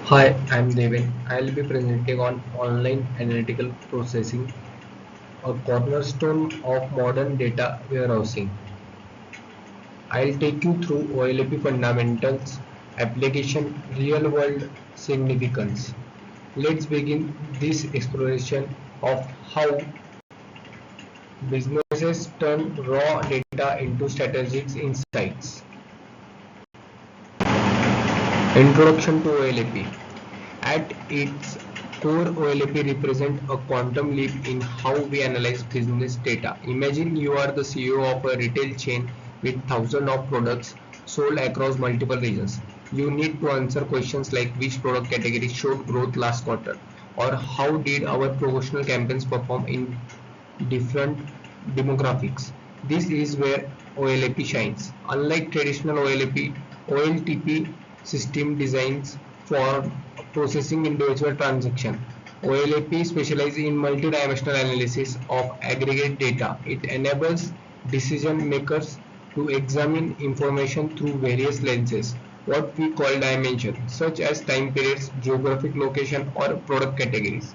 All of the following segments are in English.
Hi, I'm Devin. I'll be presenting on online analytical processing, a cornerstone of modern data warehousing. I'll take you through OLAP fundamentals, application, real-world significance. Let's begin this exploration of how businesses turn raw data into strategic insights. Introduction to OLAP. At its core, OLAP represents a quantum leap in how we analyze business data. Imagine you are the CEO of a retail chain with thousands of products sold across multiple regions. You need to answer questions like which product category showed growth last quarter, or how did our promotional campaigns perform in different demographics. This is where OLAP shines. Unlike traditional OLAP, OLTP system designs for processing individual transactions. OLAP specializes in multi-dimensional analysis of aggregate data. It enables decision makers to examine information through various lenses, what we call dimensions, such as time periods, geographic location, or product categories.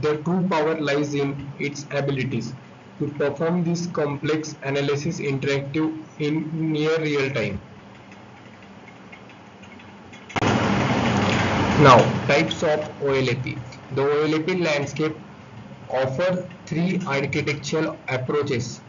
The true power lies in its abilities to perform this complex analysis interactive in near real time. Now, types of OLAP. The OLAP landscape offers three architectural approaches,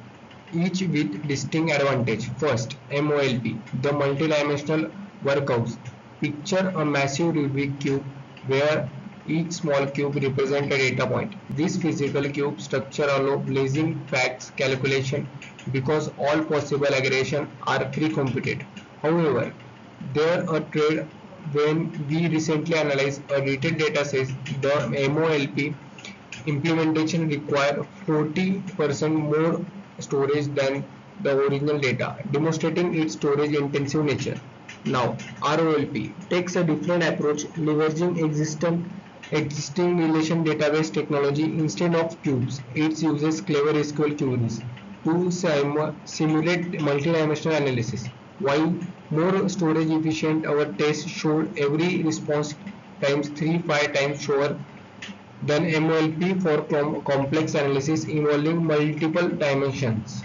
each with distinct advantage. First, MOLP, the multidimensional workouts. Picture a massive Rubik cube where each small cube represents a data point. This physical cube structure allows blazing facts calculation because all possible aggregation are pre-computed. However, there are trade when we recently analyzed a retail data set, the MOLP implementation require 40% more storage than the original data, demonstrating its storage intensive nature. Now, ROLP takes a different approach, leveraging existing relation database technology instead of cubes. It uses clever SQL queries to simulate multidimensional analysis. While more storage efficient, our test showed every response times 3-5 times slower than MOLP for complex analysis involving multiple dimensions.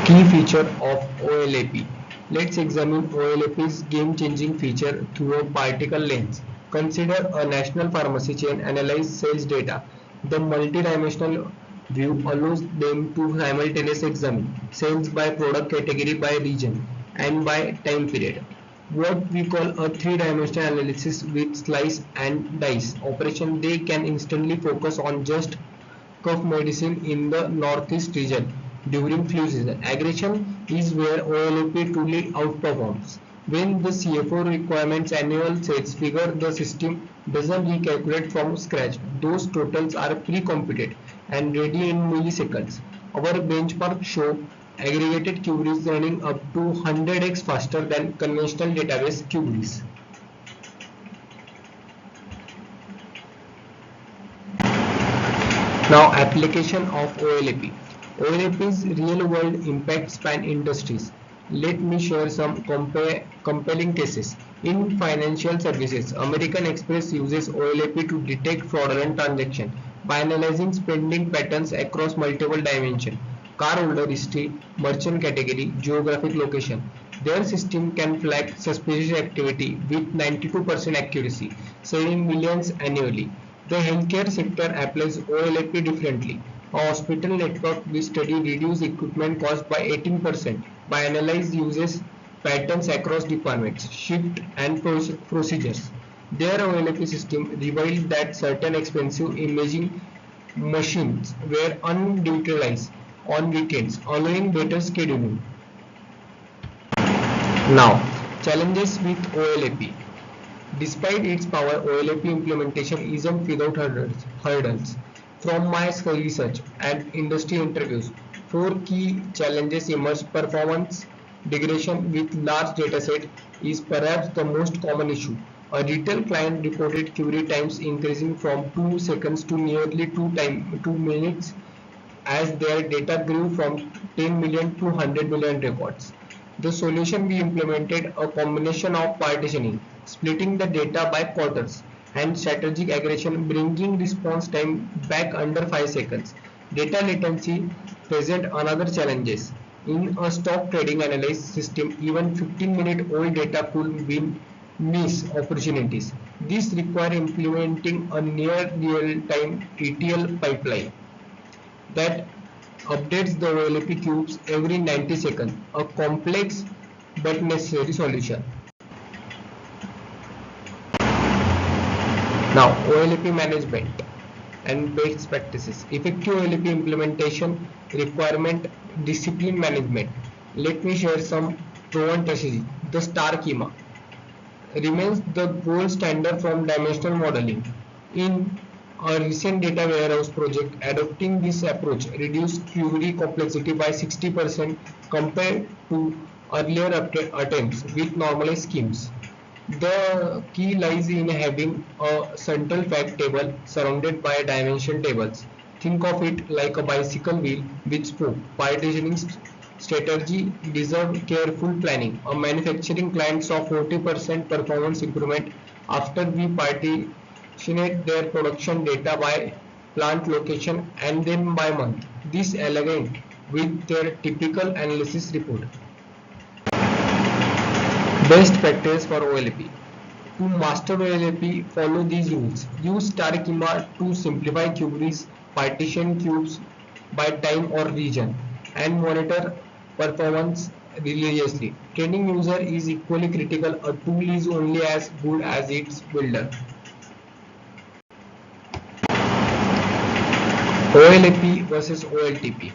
Key feature of OLAP. Let's examine OLAP's game-changing feature through a particle lens. Consider a national pharmacy chain analyze sales data. The multidimensional view allows them to simultaneously examine sales by product category, by region, and by time period. What we call a three-dimensional analysis with slice and dice operation, they can instantly focus on just cough medicine in the northeast region during flu season. Aggression is where OLAP truly outperforms. When the CFO requirements annual sales figure, the system doesn't recalculate from scratch. Those totals are pre-computed and ready in milliseconds. Our benchmark show aggregated queries running up to 100x faster than conventional database queries. Now, application of OLAP. OLAP's real-world impact span industries. Let me share some compelling cases. In financial services, American Express uses OLAP to detect fraudulent transactions by analyzing spending patterns across multiple dimensions: car holder history, merchant category, geographic location. Their system can flag suspicious activity with 92% accuracy, saving millions annually. The healthcare sector applies OLAP differently. A hospital network we study reduce equipment cost by 18% by analyze uses patterns across departments, shift and procedures. Their OLAP system revealed that certain expensive imaging machines were underutilized on weekends, allowing better scheduling. Now, challenges with OLAP. Despite its power, OLAP implementation isn't without hurdles. From my research and industry interviews, four key challenges emerge. Performance degradation with large dataset is perhaps the most common issue. A retail client reported query times increasing from 2 seconds to nearly 2 minutes as their data grew from 10 million to 100 million records. The solution we implemented a combination of partitioning, splitting the data by quarters, and strategic aggregation, bringing response time back under 5 seconds. Data latency present another challenges. In a stock trading analysis system, even 15-minute old data could be miss opportunities. This requires implementing a near real-time ETL pipeline that updates the OLAP cubes every 90 seconds, a complex but necessary solution. Now, OLAP management and best practices. Effective OLAP implementation requirement discipline management. Let me share some proven strategy. The star schema remains the gold standard from dimensional modeling. In a recent data warehouse project, adopting this approach reduced query complexity by 60% compared to earlier attempts with normalized schemes. The key lies in having a central fact table surrounded by dimension tables. Think of it like a bicycle wheel with spoke. Partitioning strategy deserve careful planning. A manufacturing client saw 40% performance improvement after we partitioned their production data by plant location and then by month. This aligned with their typical analysis report. Best practice for OLAP. To master OLAP, follow these rules. Use star schema to simplify queries, partition cubes by time or region, and monitor performance religiously. Training user is equally critical. A tool is only as good as its builder. OLAP versus OLTP.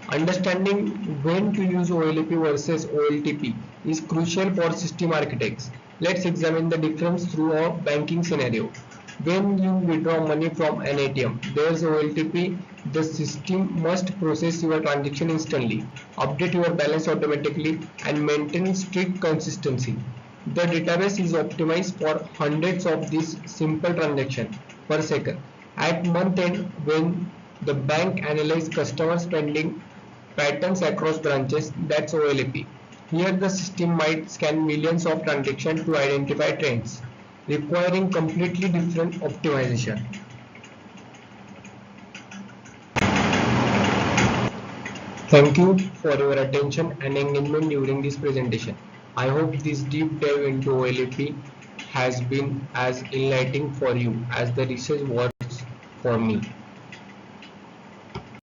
Understanding when to use OLAP versus OLTP is crucial for system architects. Let's examine the difference through a banking scenario. When you withdraw money from an ATM, there's OLTP. The system must process your transaction instantly, update your balance automatically, and maintain strict consistency. The database is optimized for hundreds of these simple transactions per second. At month end, when the bank analyzes customer spending patterns across branches, that's OLAP. Here the system might scan millions of transactions to identify trends, requiring completely different optimization. Thank you for your attention and engagement during this presentation. I hope this deep dive into OLAP has been as enlightening for you as the research was for me.